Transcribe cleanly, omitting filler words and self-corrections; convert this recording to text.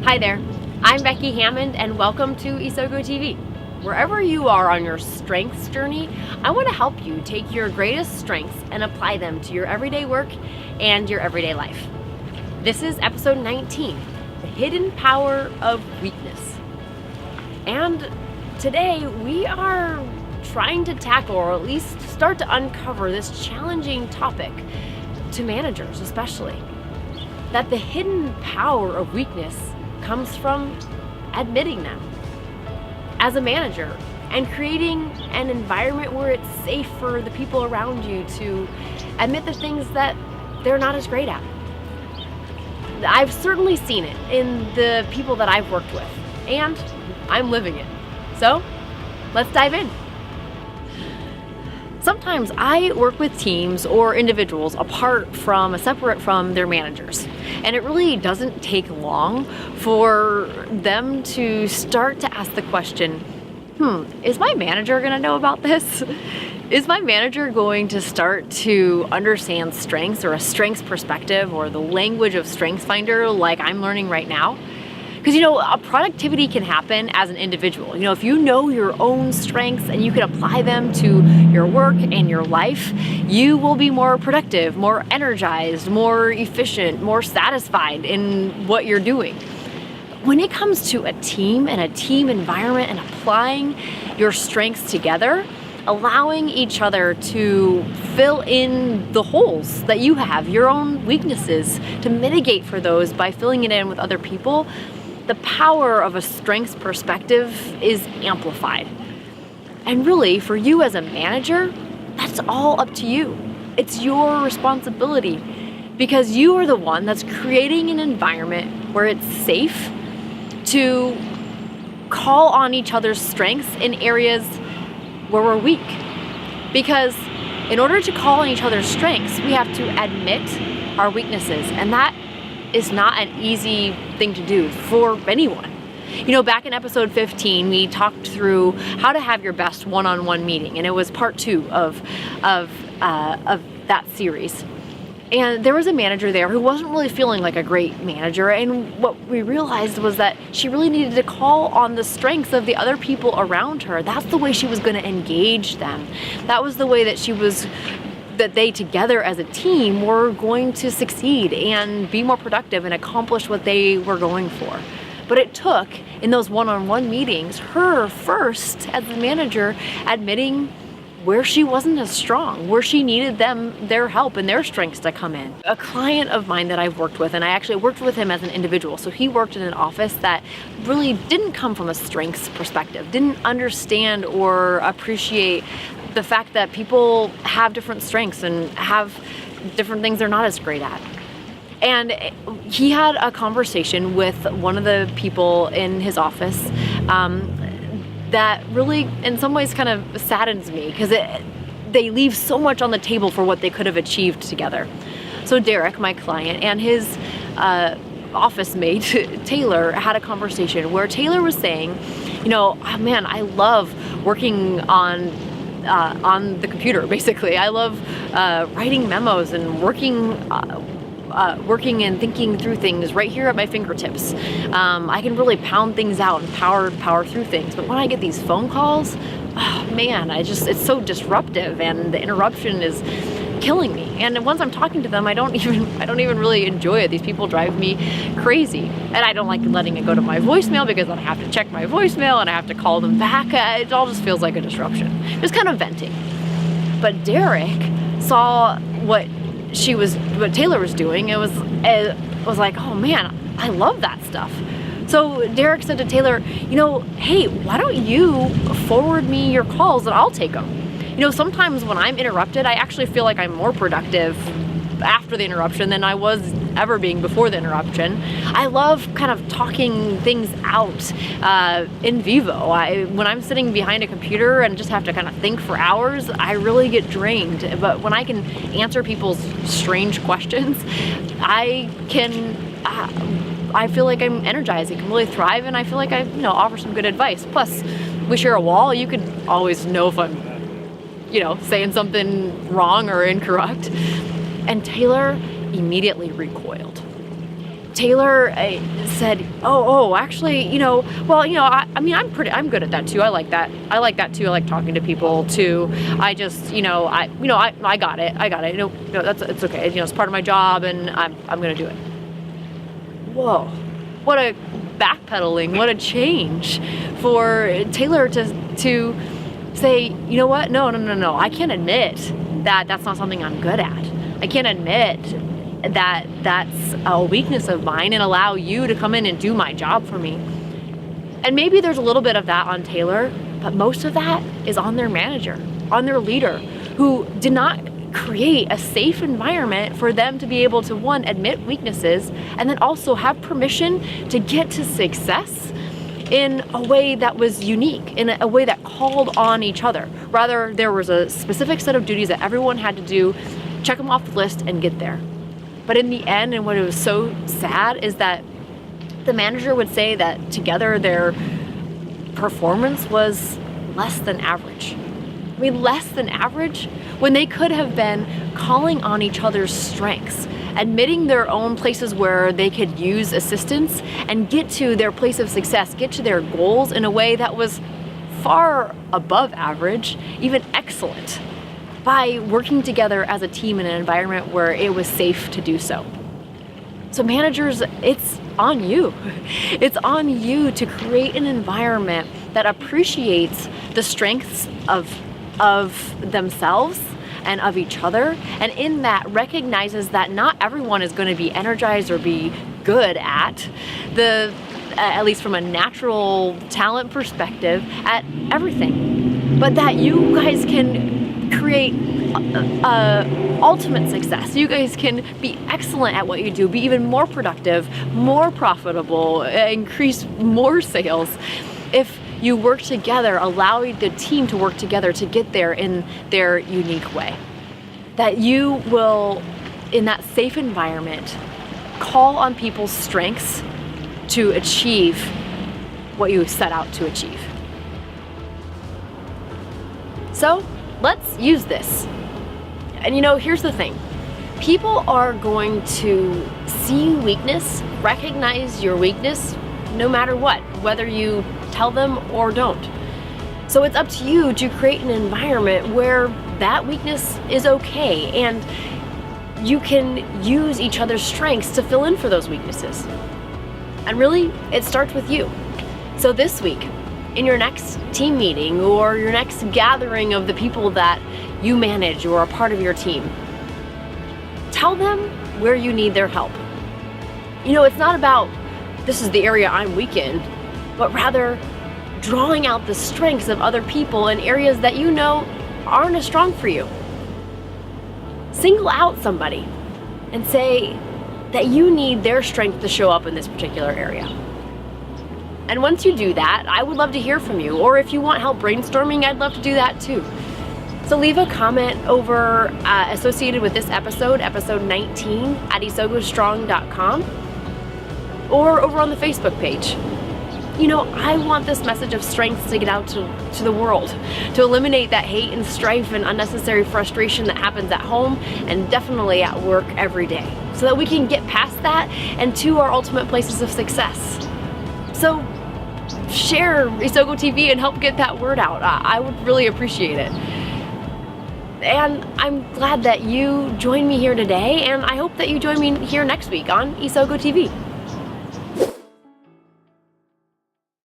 Hi there, I'm Becky Hammond and welcome to Isoko TV. Wherever you are on your strengths journey, I want to help you take your greatest strengths and apply them to your everyday work and your everyday life. This is episode 19, The Hidden Power of Weakness. And today we are trying to tackle, or at least start to uncover, this challenging topic to managers especially, that the hidden power of weakness comes from admitting them as a manager and creating an environment where it's safe for the people around you to admit the things that they're not as great at. I've certainly seen it in the people that I've worked with, and I'm living it. So let's dive in. Sometimes I work with teams or individuals separate from their managers. And it really doesn't take long for them to start to ask the question, is my manager gonna know about this? Is my manager going to start to understand strengths or a strengths perspective or the language of StrengthsFinder like I'm learning right now? Because a productivity can happen as an individual. If you know your own strengths and you can apply them to your work and your life, you will be more productive, more energized, more efficient, more satisfied in what you're doing. When it comes to a team and a team environment and applying your strengths together, allowing each other to fill in the holes that you have, your own weaknesses, to mitigate for those by filling it in with other people, the power of a strengths perspective is amplified. And really, for you as a manager, that's all up to you. It's your responsibility because you are the one that's creating an environment where it's safe to call on each other's strengths in areas where we're weak. Because in order to call on each other's strengths, we have to admit our weaknesses, and that is not an easy thing to do for anyone. Back in episode 15, we talked through how to have your best one-on-one meeting, and it was part 2 of that series. And there was a manager there who wasn't really feeling like a great manager, and what we realized was that she really needed to call on the strengths of the other people around her. That's the way she was going to engage them. That was the way that they together as a team were going to succeed and be more productive and accomplish what they were going for. But it took, in those one-on-one meetings, her first as the manager admitting where she wasn't as strong, where she needed their help and their strengths to come in. A client of mine that I've worked with, and I actually worked with him as an individual, so he worked in an office that really didn't come from a strengths perspective, didn't understand or appreciate the fact that people have different strengths and have different things they're not as great at. And he had a conversation with one of the people in his office that really, in some ways, kind of saddens me because they leave so much on the table for what they could have achieved together. So Derek, my client, and his office mate, Taylor, had a conversation where Taylor was saying, man, I love working on the computer, basically. I love writing memos and working and thinking through things right here at my fingertips. I can really pound things out and power through things. But when I get these phone calls, it's so disruptive, and the interruption is killing me. And once I'm talking to them, I don't even really enjoy it. These people drive me crazy. And I don't like letting it go to my voicemail because then I have to check my voicemail and I have to call them back. It all just feels like a disruption. Just kind of venting. But Derek saw what Taylor was doing. It was like, oh man, I love that stuff. So Derek said to Taylor, hey, why don't you forward me your calls and I'll take them? Sometimes when I'm interrupted, I actually feel like I'm more productive after the interruption than I was ever being before the interruption. I love kind of talking things out in vivo. When I'm sitting behind a computer and just have to kind of think for hours, I really get drained. But when I can answer people's strange questions, I feel like I'm energized. I can really thrive, and I feel like I offer some good advice. Plus, we share a wall. You could always know if I'm saying something wrong or incorrect. And Taylor immediately recoiled. Taylor said, actually, I'm good at that too. I like that too. I like talking to people too. I just, I got it. It's okay. It's part of my job, and I'm going to do it. Whoa, what a backpedaling, what a change for Taylor to say, you know what? No. I can't admit that that's not something I'm good at. I can't admit that that's a weakness of mine, and allow you to come in and do my job for me. And maybe there's a little bit of that on Taylor, but most of that is on their manager, on their leader, who did not create a safe environment for them to be able to, one, admit weaknesses, and then also have permission to get to success in a way that was unique, in a way that called on each other. Rather, there was a specific set of duties that everyone had to do, check them off the list, and get there. But in the end, and what was so sad, is that the manager would say that together their performance was less than average. I mean, less than average, when they could have been calling on each other's strengths, admitting their own places where they could use assistance, and get to their place of success, get to their goals in a way that was far above average, even excellent, by working together as a team in an environment where it was safe to do so. So managers, it's on you. It's on you to create an environment that appreciates the strengths of themselves and of each other, and in that recognizes that not everyone is going to be energized or be good at least from a natural talent perspective, at everything, but that you guys can create ultimate success. You guys can be excellent at what you do, be even more productive, more profitable, increase more sales if you work together, allowing the team to work together to get there in their unique way. That you will, in that safe environment, call on people's strengths to achieve what you set out to achieve. So let's use this. And here's the thing. People are going to see weakness, recognize your weakness, no matter what, whether you tell them or don't. So it's up to you to create an environment where that weakness is okay, and you can use each other's strengths to fill in for those weaknesses. And really, it starts with you. So this week, in your next team meeting or your next gathering of the people that you manage or are part of your team, tell them where you need their help. It's not about, this is the area I'm weak in, but rather drawing out the strengths of other people in areas that aren't as strong for you. Single out somebody and say that you need their strength to show up in this particular area. And once you do that, I would love to hear from you. Or if you want help brainstorming, I'd love to do that too. So leave a comment over associated with this episode 19 at isogostrong.com, or over on the Facebook page. I want this message of strength to get out to the world, to eliminate that hate and strife and unnecessary frustration that happens at home and definitely at work every day, so that we can get past that and to our ultimate places of success. So share Isogo TV and help get that word out. I would really appreciate it. And I'm glad that you joined me here today, and I hope that you join me here next week on Isogo TV.